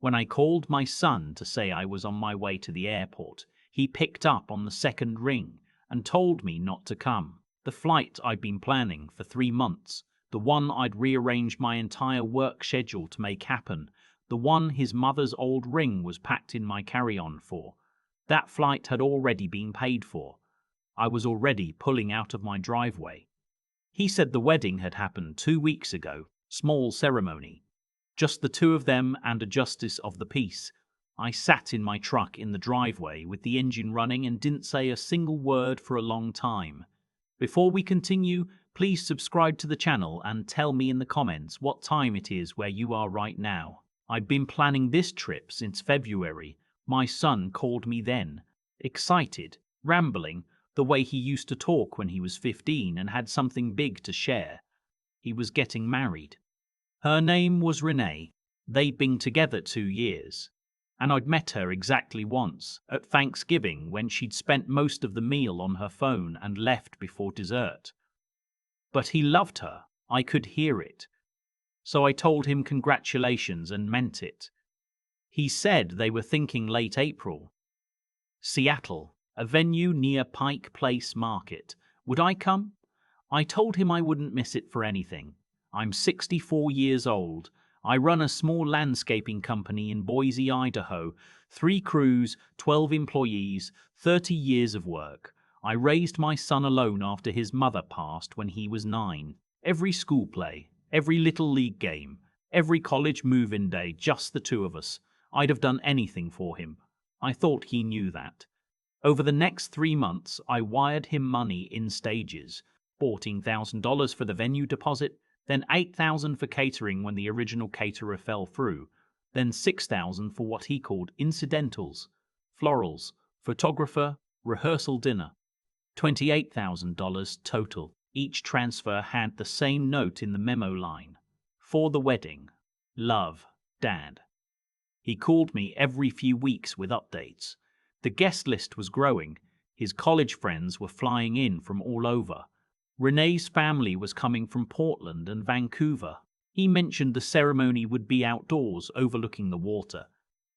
When I called my son to say I was on my way to the airport, he picked up on the second ring and told me not to come. The flight I'd been planning for 3 months, the one I'd rearranged my entire work schedule to make happen, the one his mother's old ring was packed in my carry-on for. That flight had already been paid for. I was already pulling out of my driveway. He said the wedding had happened 2 weeks ago, small ceremony. Just the two of them and a justice of the peace. I sat in my truck in the driveway with the engine running and didn't say a single word for a long time. Before we continue, please subscribe to the channel and tell me in the comments what time it is where you are right now. I've been planning this trip since February. My son called me then, excited, rambling, the way he used to talk when he was 15 and had something big to share. He was getting married. Her name was Renee. They'd been together 2 years. And I'd met her exactly once, at Thanksgiving, when she'd spent most of the meal on her phone and left before dessert. But he loved her. I could hear it. So I told him congratulations and meant it. He said they were thinking late April. Seattle, a venue near Pike Place Market. Would I come? I told him I wouldn't miss it for anything. I'm 64 years old. I run a small landscaping company in Boise, Idaho. 3 crews, 12 employees, 30 years of work. I raised my son alone after his mother passed when he was 9. Every school play, every little league game, every college move-in day, just the 2 of us. I'd have done anything for him. I thought he knew that. Over the next 3 months, I wired him money in stages. $14,000 for the venue deposit, then $8,000 for catering when the original caterer fell through, then $6,000 for what he called incidentals, florals, photographer, rehearsal dinner. $28,000 total. Each transfer had the same note in the memo line. For the wedding. Love, Dad. He called me every few weeks with updates. The guest list was growing. His college friends were flying in from all over. Renee's family was coming from Portland and Vancouver. He mentioned the ceremony would be outdoors overlooking the water.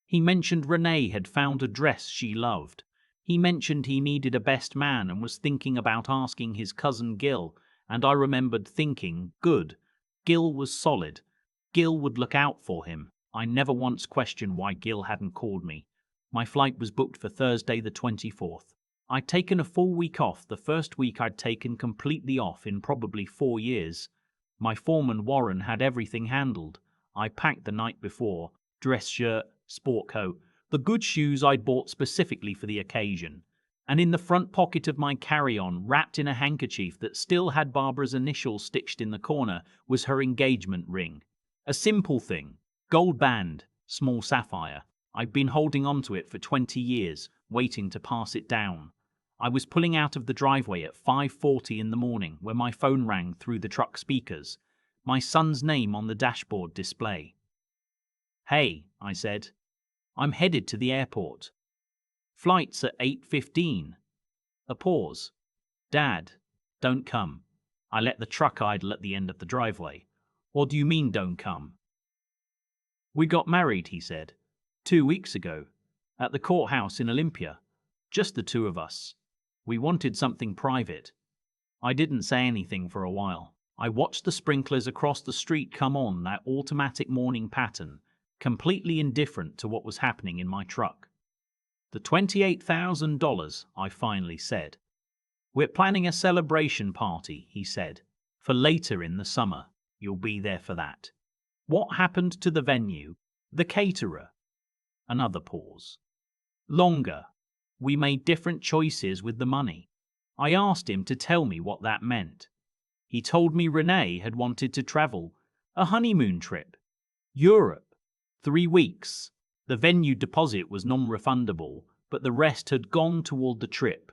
He mentioned Renee had found a dress she loved. He mentioned he needed a best man and was thinking about asking his cousin Gil, and I remembered thinking, good. Gil was solid. Gil would look out for him. I never once questioned why Gil hadn't called me. My flight was booked for Thursday the 24th. I'd taken a full week off, the first week I'd taken completely off in probably 4 years. My foreman Warren had everything handled. I packed the night before, dress shirt, sport coat, the good shoes I'd bought specifically for the occasion. And in the front pocket of my carry-on, wrapped in a handkerchief that still had Barbara's initials stitched in the corner, was her engagement ring. A simple thing. Gold band, small sapphire. I'd been holding on to it for 20 years, waiting to pass it down. I was pulling out of the driveway at 5:40 in the morning when my phone rang through the truck speakers. My son's name on the dashboard display. Hey, I said. I'm headed to the airport. Flight's at 8:15. A pause. Dad, don't come. I let the truck idle at the end of the driveway. What do you mean, don't come? We got married, he said, 2 weeks ago, at the courthouse in Olympia. Just the 2 of us. We wanted something private. I didn't say anything for a while. I watched the sprinklers across the street come on, that automatic morning pattern, completely indifferent to what was happening in my truck. The $28,000, I finally said. We're planning a celebration party, he said, for later in the summer. You'll be there for that. What happened to the venue? The caterer? Another pause. Longer. We made different choices with the money. I asked him to tell me what that meant. He told me Renee had wanted to travel. A honeymoon trip. Europe. 3 weeks. The venue deposit was non-refundable, but the rest had gone toward the trip.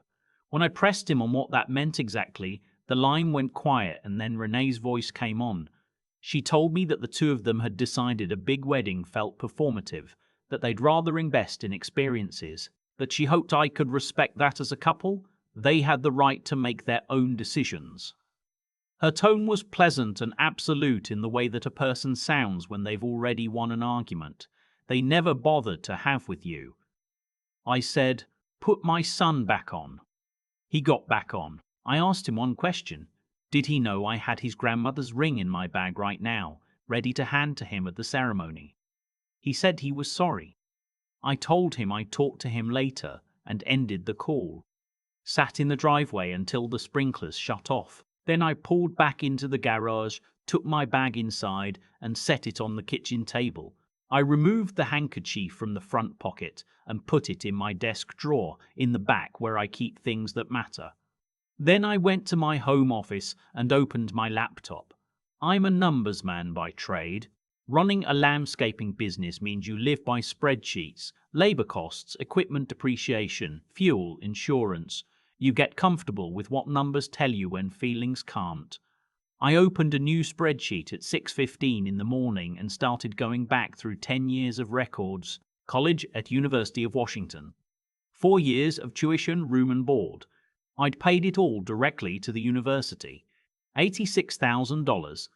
When I pressed him on what that meant exactly, the line went quiet and then Renee's voice came on. She told me that the 2 of them had decided a big wedding felt performative, that they'd rather invest in experiences, that she hoped I could respect that as a couple. They had the right to make their own decisions. Her tone was pleasant and absolute in the way that a person sounds when they've already won an argument. they never bothered to have with you. I said, "Put my son back on." He got back on. I asked him one question. Did he know I had his grandmother's ring in my bag right now, ready to hand to him at the ceremony? He said he was sorry. I told him I'd talk to him later and ended the call. Sat in the driveway until the sprinklers shut off. Then I pulled back into the garage, took my bag inside and set it on the kitchen table. I removed the handkerchief from the front pocket and put it in my desk drawer in the back where I keep things that matter. Then I went to my home office and opened my laptop. I'm a numbers man by trade. Running a landscaping business means you live by spreadsheets, labor costs, equipment depreciation, fuel, insurance. You get comfortable with what numbers tell you when feelings can't. I opened a new spreadsheet at 6:15 in the morning and started going back through 10 years of records. College at University of Washington. 4 years of tuition, room and board. I'd paid it all directly to the university. $86,000.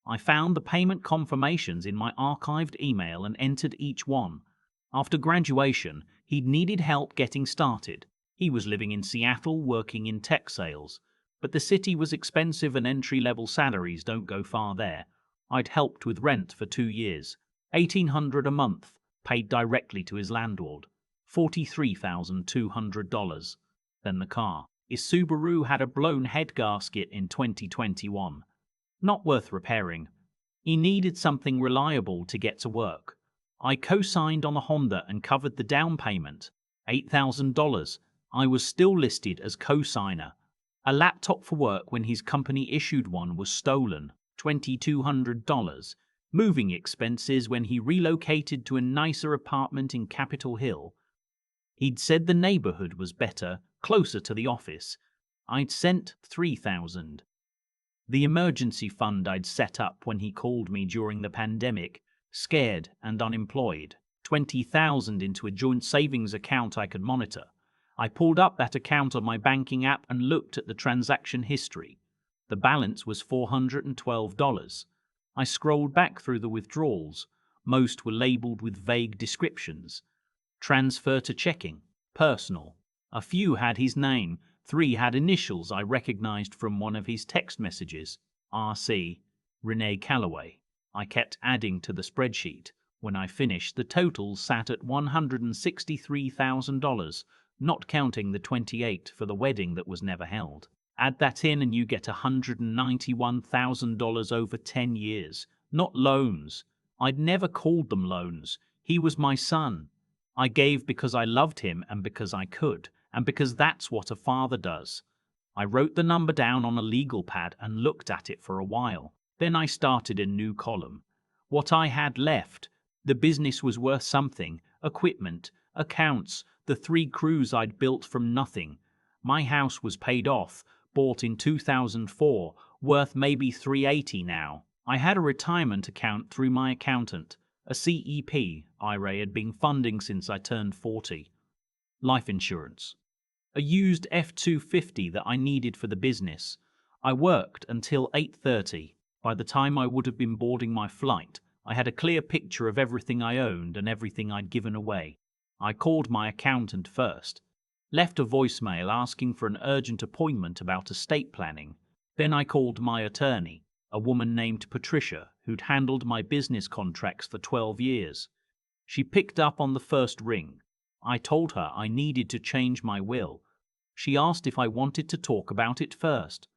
I found the payment confirmations in my archived email and entered each one. After graduation, he'd needed help getting started. He was living in Seattle working in tech sales, but the city was expensive and entry-level salaries don't go far there. I'd helped with rent for 2 years. $1,800 a month, paid directly to his landlord. $43,200. Then the car. His Subaru had a blown head gasket in 2021. Not worth repairing. He needed something reliable to get to work. I co-signed on a Honda and covered the down payment. $8,000. I was still listed as co-signer. A laptop for work when his company issued one was stolen. $2,200. Moving expenses when he relocated to a nicer apartment in Capitol Hill. He'd said the neighborhood was better, closer to the office. I'd sent $3,000. The emergency fund I'd set up when he called me during the pandemic, scared and unemployed. $20,000 into a joint savings account I could monitor. I pulled up that account on my banking app and looked at the transaction history. The balance was $412. I scrolled back through the withdrawals. Most were labeled with vague descriptions. Transfer to checking, personal. A few had his name, 3 had initials I recognized from one of his text messages. RC, Renee Calloway. I kept adding to the spreadsheet. When I finished, the total sat at $163,000, not counting the $28,000 for the wedding that was never held. Add that in and you get $191,000 over 10 years. Not loans. I'd never called them loans. He was my son. I gave because I loved him and because I could, and because that's what a father does. I wrote the number down on a legal pad and looked at it for a while. Then I started a new column. What I had left. The business was worth something. Equipment, accounts, the 3 crews I'd built from nothing. My house was paid off, bought in 2004, worth maybe $380 now. I had a retirement account through my accountant, a CEP IRA had been funding since I turned 40. Life insurance. A used F-250 that I needed for the business. I worked until 8:30. By the time I would have been boarding my flight, I had a clear picture of everything I owned and everything I'd given away. I called my accountant first. Left a voicemail asking for an urgent appointment about estate planning. Then I called my attorney, a woman named Patricia, who'd handled my business contracts for 12 years. She picked up on the first ring. I told her I needed to change my will. She asked if I wanted to talk about it first.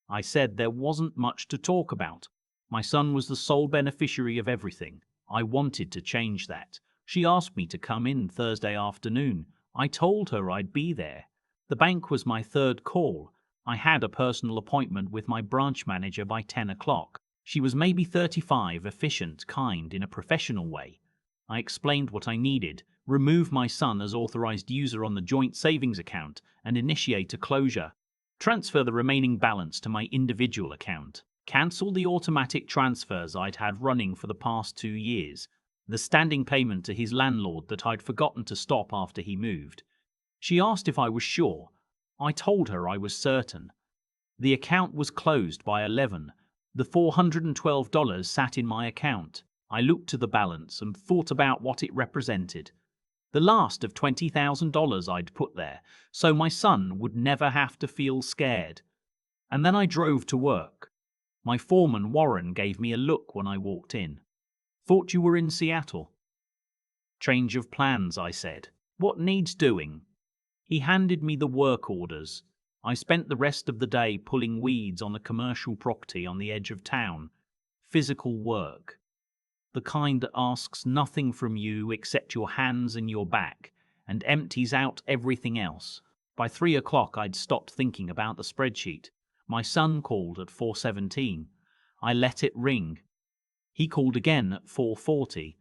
I said there wasn't much to talk about. My son was the sole beneficiary of everything. I wanted to change that. She asked me to come in Thursday afternoon. I told her I'd be there. The bank was my third call. I had a personal appointment with my branch manager by 10 o'clock. She was maybe 35, efficient, kind, in a professional way. I explained what I needed, remove my son as authorized user on the joint savings account, and initiate a closure. Transfer the remaining balance to my individual account. Cancel the automatic transfers I'd had running for the past 2 years. The standing payment to his landlord that I'd forgotten to stop after he moved. She asked if I was sure. I told her I was certain. The account was closed by 11. The $412 sat in my account. I looked to the balance and thought about what it represented. The last of $20,000 I'd put there, so my son would never have to feel scared. And then I drove to work. My foreman, Warren, gave me a look when I walked in. "Thought you were in Seattle." "Change of plans," I said. "What needs doing?" He handed me the work orders. I spent the rest of the day pulling weeds on a commercial property on the edge of town. Physical work. The kind that asks nothing from you except your hands and your back, and empties out everything else. By 3 o'clock I'd stopped thinking about the spreadsheet. My son called at 4:17. I let it ring. He called again at 4:40.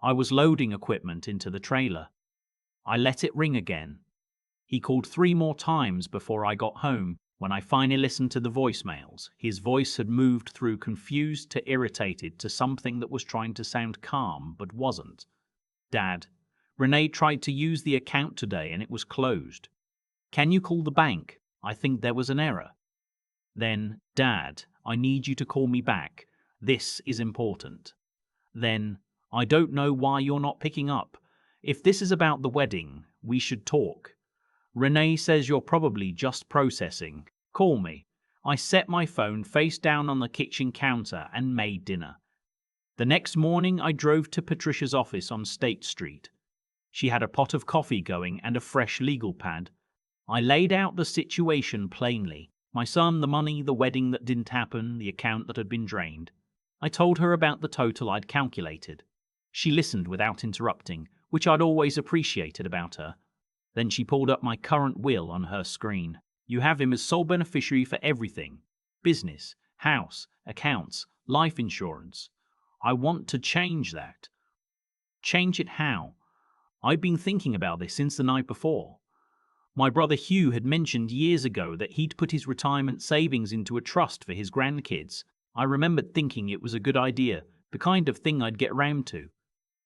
I was loading equipment into the trailer. I let it ring again. He called 3 more times before I got home. When I finally listened to the voicemails, his voice had moved through confused to irritated to something that was trying to sound calm but wasn't. "Dad, Renee tried to use the account today and it was closed. Can you call the bank? I think there was an error." Then, "Dad, I need you to call me back. This is important." Then, "I don't know why you're not picking up. If this is about the wedding, we should talk. Renee says you're probably just processing. Call me." I set my phone face down on the kitchen counter and made dinner. The next morning I drove to Patricia's office on State Street. She had a pot of coffee going and a fresh legal pad. I laid out the situation plainly. My son, the money, the wedding that didn't happen, the account that had been drained. I told her about the total I'd calculated. She listened without interrupting, which I'd always appreciated about her. Then she pulled up my current will on her screen. "You have him as sole beneficiary for everything. Business, house, accounts, life insurance. I want to change that." Change it how? I'd been thinking about this since the night before. My brother Hugh had mentioned years ago that he'd put his retirement savings into a trust for his grandkids. I remembered thinking it was a good idea, the kind of thing I'd get round to.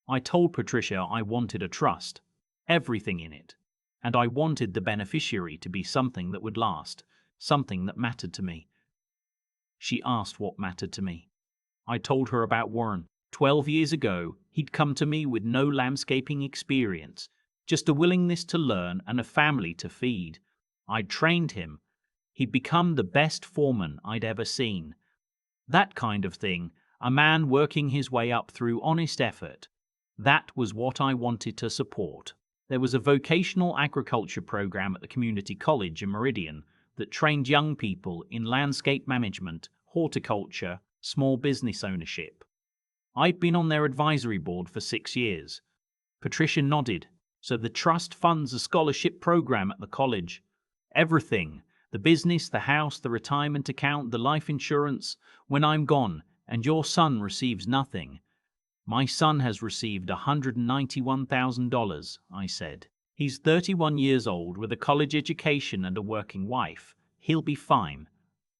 I told Patricia I wanted a trust, everything in it. And I wanted the beneficiary to be something that would last, something that mattered to me. She asked what mattered to me. I told her about Warren. 12 years ago, he'd come to me with no landscaping experience, just a willingness to learn and a family to feed. I'd trained him. He'd become the best foreman I'd ever seen. That kind of thing, a man working his way up through honest effort. That was what I wanted to support. There was a vocational agriculture program at the community college in Meridian that trained young people in landscape management, horticulture, small business ownership. I'd been on their advisory board for 6 years. Patricia nodded. "So the trust funds a scholarship program at the college. Everything, the business, the house, the retirement account, the life insurance, when I'm gone, and your son receives nothing." "My son has received $191,000, I said. "He's 31 years old with a college education and a working wife. He'll be fine."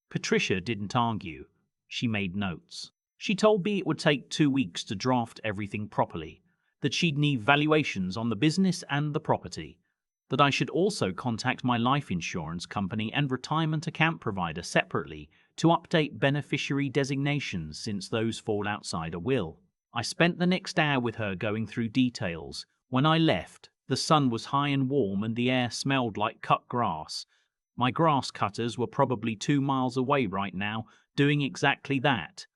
Patricia didn't argue. She made notes. She told me it would take 2 weeks to draft everything properly, that she'd need valuations on the business and the property, that I should also contact my life insurance company and retirement account provider separately to update beneficiary designations since those fall outside a will. I spent the next hour with her going through details. When I left, the sun was high and warm and the air smelled like cut grass. My grass cutters were probably 2 miles away right now, doing exactly that.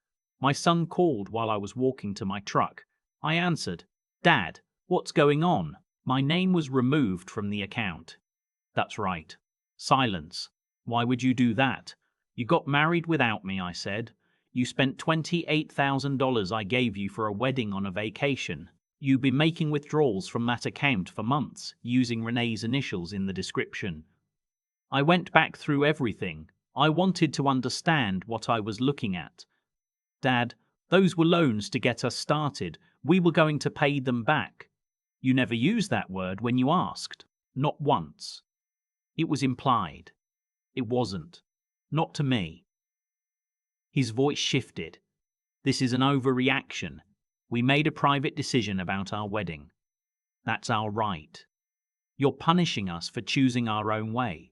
My son called while I was walking to my truck. I answered. "Dad, what's going on?" My name was removed from the account. "That's right." Silence. "Why would you do that?" "You got married without me," I said. "You spent $28,000 I gave you for a wedding on a vacation. You've been making withdrawals from that account for months, using Renee's initials in the description." I went back through everything. I wanted to understand what I was looking at. "Dad, those were loans to get us started. We were going to pay them back." "You never used that word when you asked." "Not once." "It was implied." "It wasn't. Not to me." His voice shifted. "This is an overreaction. We made a private decision about our wedding. That's our right. You're punishing us for choosing our own way."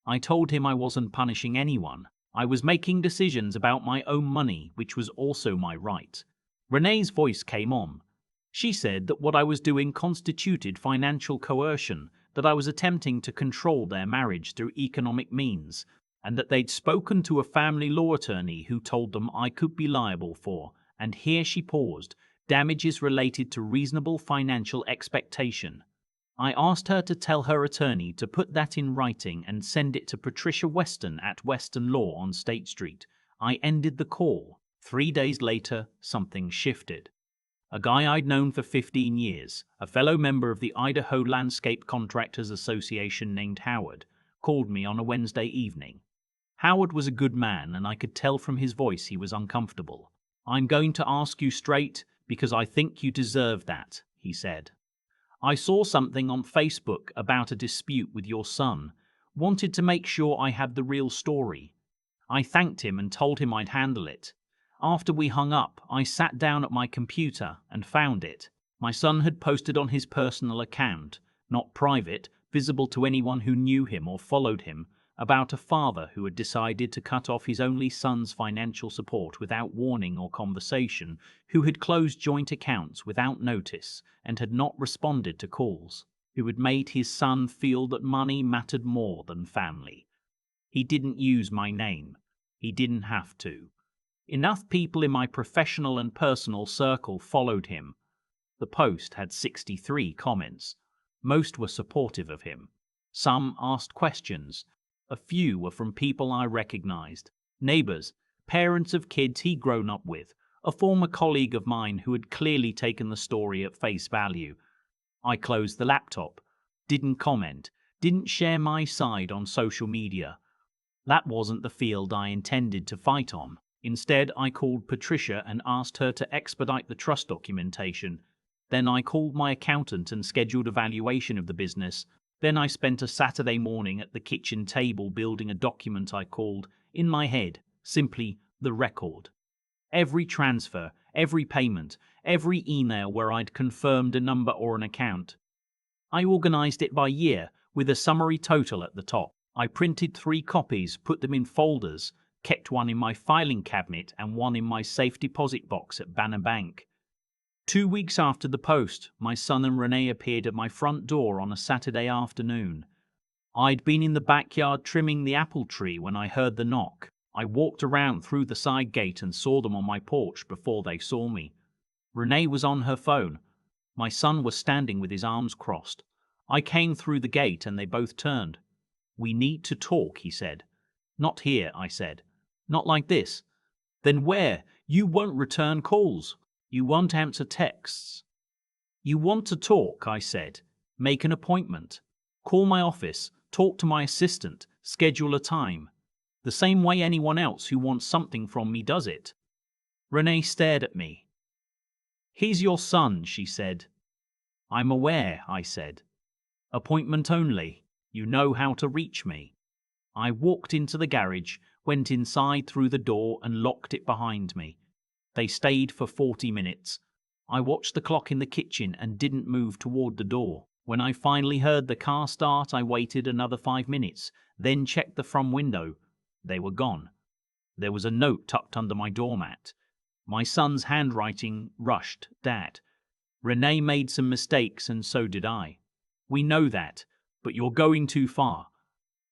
I told him I wasn't punishing anyone. I was making decisions about my own money, which was also my right. Renee's voice came on. She said that what I was doing constituted financial coercion, that I was attempting to control their marriage through economic means, and that they'd spoken to a family law attorney who told them I could be liable for, and here she paused, damages related to reasonable financial expectation. I asked her to tell her attorney to put that in writing and send it to Patricia Weston at Weston Law on State Street. I ended the call. 3 days later, something shifted. A guy I'd known for 15 years, a fellow member of the Idaho Landscape Contractors Association named Howard, called me on a Wednesday evening. Howard was a good man, and I could tell from his voice he was uncomfortable. "I'm going to ask you straight because I think you deserve that," he said. "I saw something on Facebook about a dispute with your son. Wanted to make sure I had the real story." I thanked him and told him I'd handle it. After we hung up, I sat down at my computer and found it. My son had posted on his personal account, not private, visible to anyone who knew him or followed him, about a father who had decided to cut off his only son's financial support without warning or conversation, who had closed joint accounts without notice and had not responded to calls, who had made his son feel that money mattered more than family. He didn't use my name. He didn't have to. Enough people in my professional and personal circle followed him. The post had 63 comments. Most were supportive of him. Some asked questions. A few were from people I recognized. Neighbors, parents of kids he'd grown up with, a former colleague of mine who had clearly taken the story at face value. I closed the laptop, didn't comment, didn't share my side on social media. That wasn't the field I intended to fight on. Instead, I called Patricia and asked her to expedite the trust documentation. Then I called my accountant and scheduled a valuation of the business. Then I spent a Saturday morning at the kitchen table building a document I called, in my head, simply the record. Every transfer, every payment, every email where I'd confirmed a number or an account. I organized it by year, with a summary total at the top. I printed 3 copies, put them in folders, kept one in my filing cabinet and one in my safe deposit box at Banner Bank. 2 weeks after the post, my son and Renee appeared at my front door on a Saturday afternoon. I'd been in the backyard trimming the apple tree when I heard the knock. I walked around through the side gate and saw them on my porch before they saw me. Renee was on her phone. My son was standing with his arms crossed. I came through the gate and they both turned. "We need to talk," he said. "Not here," I said. "Not like this." "Then where? You won't return calls. You won't answer texts." "You want to talk," I said. "Make an appointment. Call my office, talk to my assistant, schedule a time. The same way anyone else who wants something from me does it." Renee stared at me. "He's your son," she said. "I'm aware," I said. "Appointment only. You know how to reach me." I walked into the garage, went inside through the door and locked it behind me. They stayed for 40 minutes. I watched the clock in the kitchen and didn't move toward the door. When I finally heard the car start, I waited another 5 minutes, then checked the front window. They were gone. There was a note tucked under my doormat. My son's handwriting rushed, "Dad. Renee made some mistakes and so did I. We know that, but you're going too far.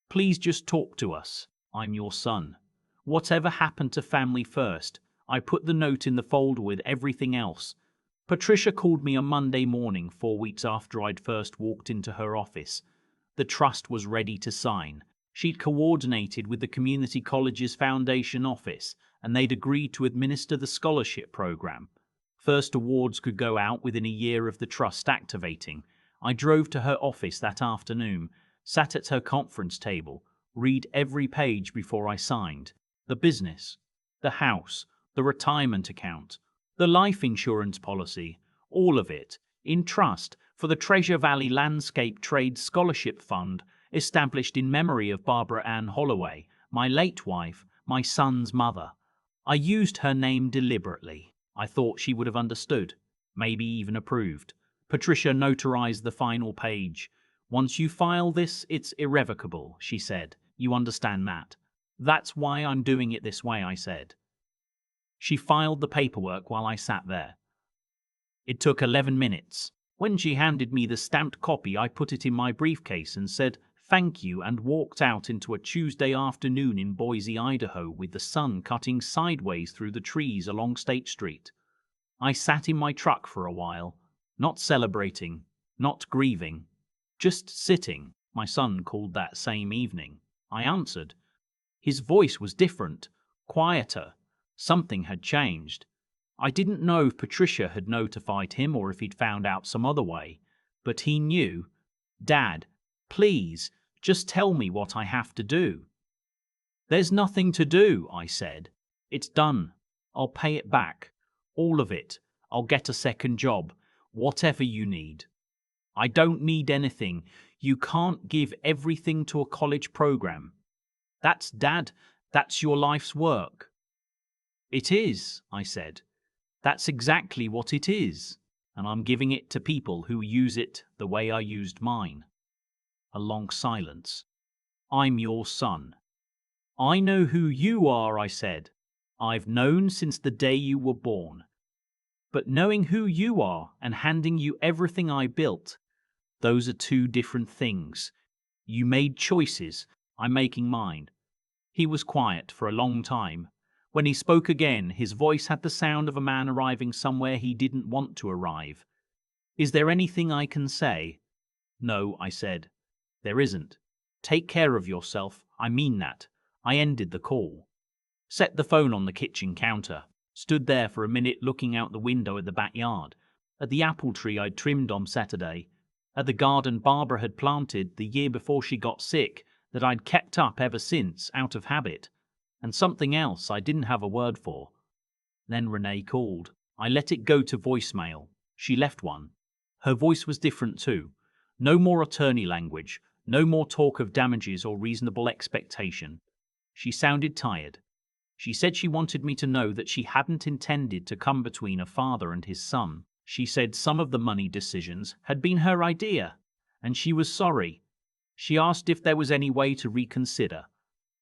Please just talk to us. I'm your son. Whatever happened to family first?" I put the note in the folder with everything else. Patricia called me on Monday morning, 4 weeks after I'd first walked into her office. The trust was ready to sign. She'd coordinated with the community college's foundation office, and they'd agreed to administer the scholarship program. First awards could go out within a year of the trust activating. I drove to her office that afternoon, sat at her conference table, read every page before I signed. The business, the house, the retirement account, the life insurance policy, all of it, in trust for the Treasure Valley Landscape Trade Scholarship Fund, established in memory of Barbara Ann Holloway, my late wife, my son's mother. I used her name deliberately. I thought she would have understood, maybe even approved. Patricia notarized the final page. "Once you file this, it's irrevocable," she said. "You understand that?" "That's why I'm doing it this way," I said. She filed the paperwork while I sat there. It took 11 minutes. When she handed me the stamped copy, I put it in my briefcase and said, "Thank you," and walked out into a Tuesday afternoon in Boise, Idaho, with the sun cutting sideways through the trees along State Street. I sat in my truck for a while, not celebrating, not grieving, just sitting. My son called that same evening. I answered. His voice was different, quieter. Something had changed. I didn't know if Patricia had notified him or if he'd found out some other way, but he knew. "Dad, please, just tell me what I have to do." "There's nothing to do," I said. "It's done. I'll pay it back. All of it. I'll get a second job. Whatever you need." "I don't need anything. You can't give everything to a college program." Dad, that's your life's work." "It is," I said. "That's exactly what it is, and I'm giving it to people who use it the way I used mine." A long silence. "I'm your son." "I know who you are," I said. "I've known since the day you were born. But knowing who you are and handing you everything I built, those are two different things. You made choices. I'm making mine." He was quiet for a long time. When he spoke again, his voice had the sound of a man arriving somewhere he didn't want to arrive. "Is there anything I can say?" "No," I said. "There isn't. Take care of yourself. I mean that." I ended the call. Set the phone on the kitchen counter. Stood there for a minute looking out the window at the backyard, at the apple tree I'd trimmed on Saturday, at the garden Barbara had planted the year before she got sick that I'd kept up ever since, out of habit, and something else I didn't have a word for. Then Renee called. I let it go to voicemail. She left one. Her voice was different too. No more attorney language, no more talk of damages or reasonable expectation. She sounded tired. She said she wanted me to know that she hadn't intended to come between a father and his son. She said some of the money decisions had been her idea, and she was sorry. She asked if there was any way to reconsider.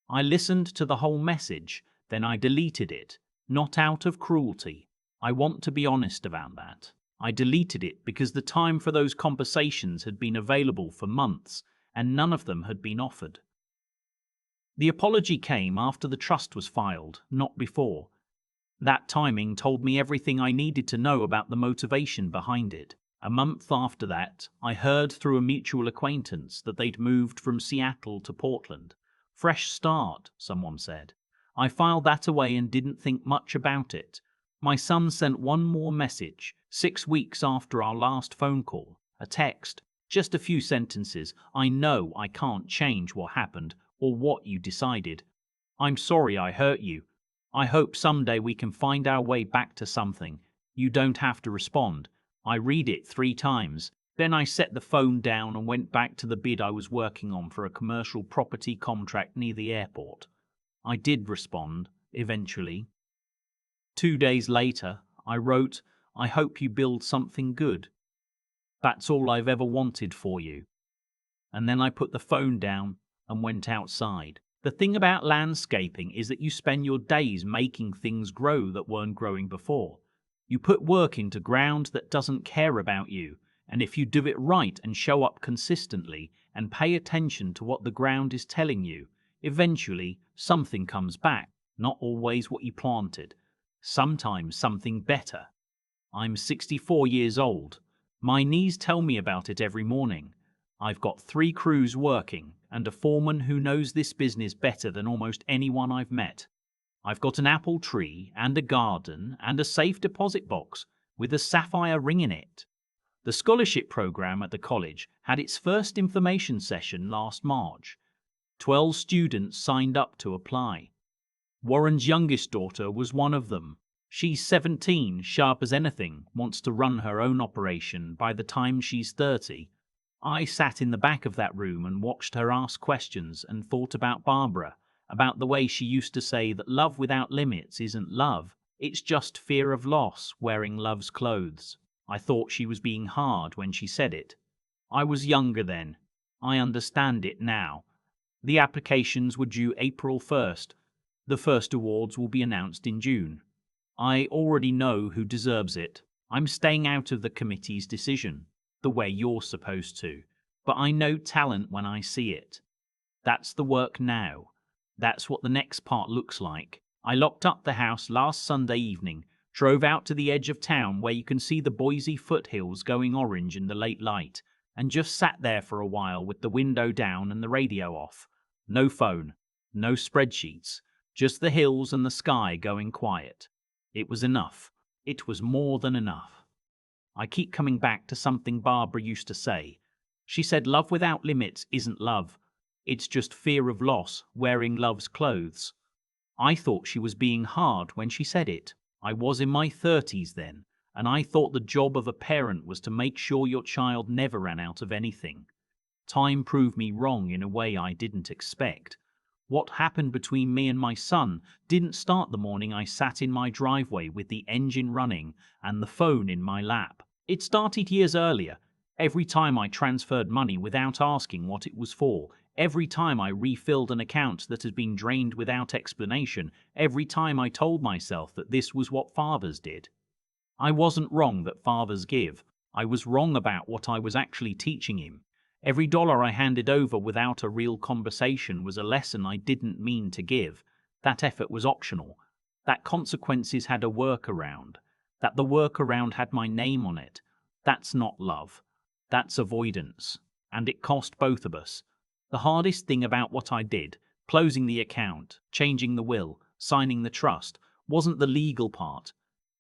I listened to the whole message, then I deleted it, not out of cruelty. I want to be honest about that. I deleted it because the time for those conversations had been available for months, and none of them had been offered. The apology came after the trust was filed, not before. That timing told me everything I needed to know about the motivation behind it. A month after that, I heard through a mutual acquaintance that they'd moved from Seattle to Portland. Fresh start, someone said. I filed that away and didn't think much about it. My son sent one more message, 6 weeks after our last phone call. A text, just a few sentences. "I know I can't change what happened or what you decided. I'm sorry I hurt you. I hope someday we can find our way back to something. You don't have to respond." I read it 3 times. Then I set the phone down and went back to the bid I was working on for a commercial property contract near the airport. I did respond, eventually. 2 days later, I wrote, "I hope you build something good. That's all I've ever wanted for you." And then I put the phone down and went outside. The thing about landscaping is that you spend your days making things grow that weren't growing before. You put work into ground that doesn't care about you, and if you do it right and show up consistently and pay attention to what the ground is telling you, eventually something comes back, not always what you planted, sometimes something better. I'm 64 years old. My knees tell me about it every morning. I've got 3 crews working and a foreman who knows this business better than almost anyone I've met. I've got an apple tree and a garden and a safe deposit box with a sapphire ring in it. The scholarship program at the college had its first information session last March. 12 students signed up to apply. Warren's youngest daughter was one of them. She's 17, sharp as anything, wants to run her own operation by the time she's 30. I sat in the back of that room and watched her ask questions and thought about Barbara, about the way she used to say that love without limits isn't love, it's just fear of loss wearing love's clothes. I thought she was being hard when she said it. I was younger then. I understand it now. The applications were due April 1st. The first awards will be announced in June. I already know who deserves it. I'm staying out of the committee's decision, the way you're supposed to. But I know talent when I see it. That's the work now. That's what the next part looks like. I locked up the house last Sunday evening, drove out to the edge of town where you can see the Boise foothills going orange in the late light, and just sat there for a while with the window down and the radio off. No phone, no spreadsheets, just the hills and the sky going quiet. It was enough. It was more than enough. I keep coming back to something Barbara used to say. She said love without limits isn't love. It's just fear of loss, wearing love's clothes. I thought she was being hard when she said it. I was in my 30s then, and I thought the job of a parent was to make sure your child never ran out of anything. Time proved me wrong in a way I didn't expect. What happened between me and my son didn't start the morning I sat in my driveway with the engine running and the phone in my lap. It started years earlier. Every time I transferred money without asking what it was for, every time I refilled an account that had been drained without explanation, every time I told myself that this was what fathers did. I wasn't wrong that fathers give. I was wrong about what I was actually teaching him. Every dollar I handed over without a real conversation was a lesson I didn't mean to give. That effort was optional. That consequences had a workaround. That the workaround had my name on it. That's not love. That's avoidance. And it cost both of us. The hardest thing about what I did, closing the account, changing the will, signing the trust, wasn't the legal part.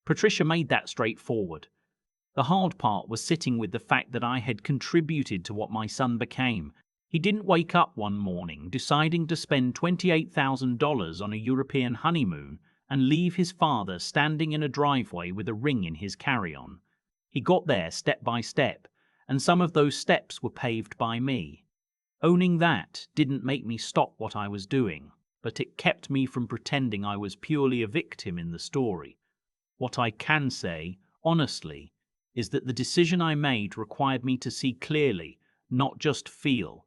Patricia made that straightforward. The hard part was sitting with the fact that I had contributed to what my son became. He didn't wake up one morning deciding to spend $28,000 on a European honeymoon and leave his father standing in a driveway with a ring in his carry-on. He got there step by step, and some of those steps were paved by me. Owning that didn't make me stop what I was doing, but it kept me from pretending I was purely a victim in the story. What I can say, honestly, is that the decision I made required me to see clearly, not just feel.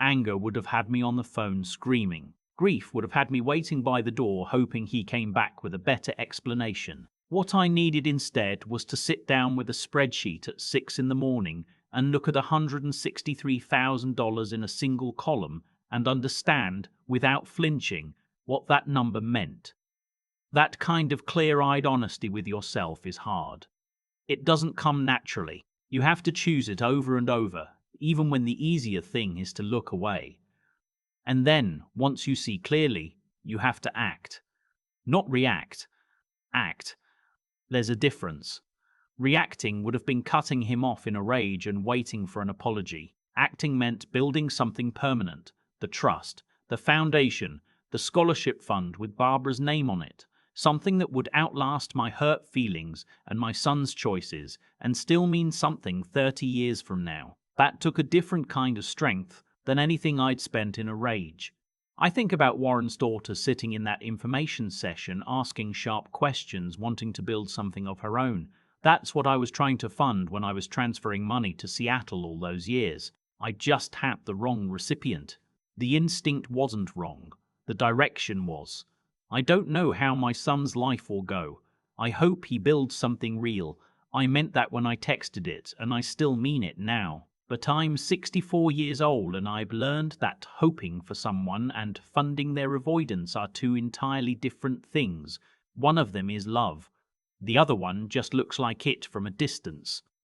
Anger would have had me on the phone screaming. Grief would have had me waiting by the door hoping he came back with a better explanation. What I needed instead was to sit down with a spreadsheet at 6 in the morning and look at $163,000 in a single column and understand, without flinching, what that number meant. That kind of clear-eyed honesty with yourself is hard. It doesn't come naturally. You have to choose it over and over, even when the easier thing is to look away. And then, once you see clearly, you have to act. Not react. Act. There's a difference. Reacting would have been cutting him off in a rage and waiting for an apology. Acting meant building something permanent. The trust, the foundation, the scholarship fund with Barbara's name on it. Something that would outlast my hurt feelings and my son's choices and still mean something 30 years from now. That took a different kind of strength than anything I'd spent in a rage. I think about Warren's daughter sitting in that information session asking sharp questions, wanting to build something of her own. That's what I was trying to fund when I was transferring money to Seattle all those years. I just had the wrong recipient. The instinct wasn't wrong. The direction was. I don't know how my son's life will go. I hope he builds something real. I meant that when I texted it, and I still mean it now. But I'm 64 years old, and I've learned that hoping for someone and funding their avoidance are two entirely different things. One of them is love. The other one just looks like it from a distance.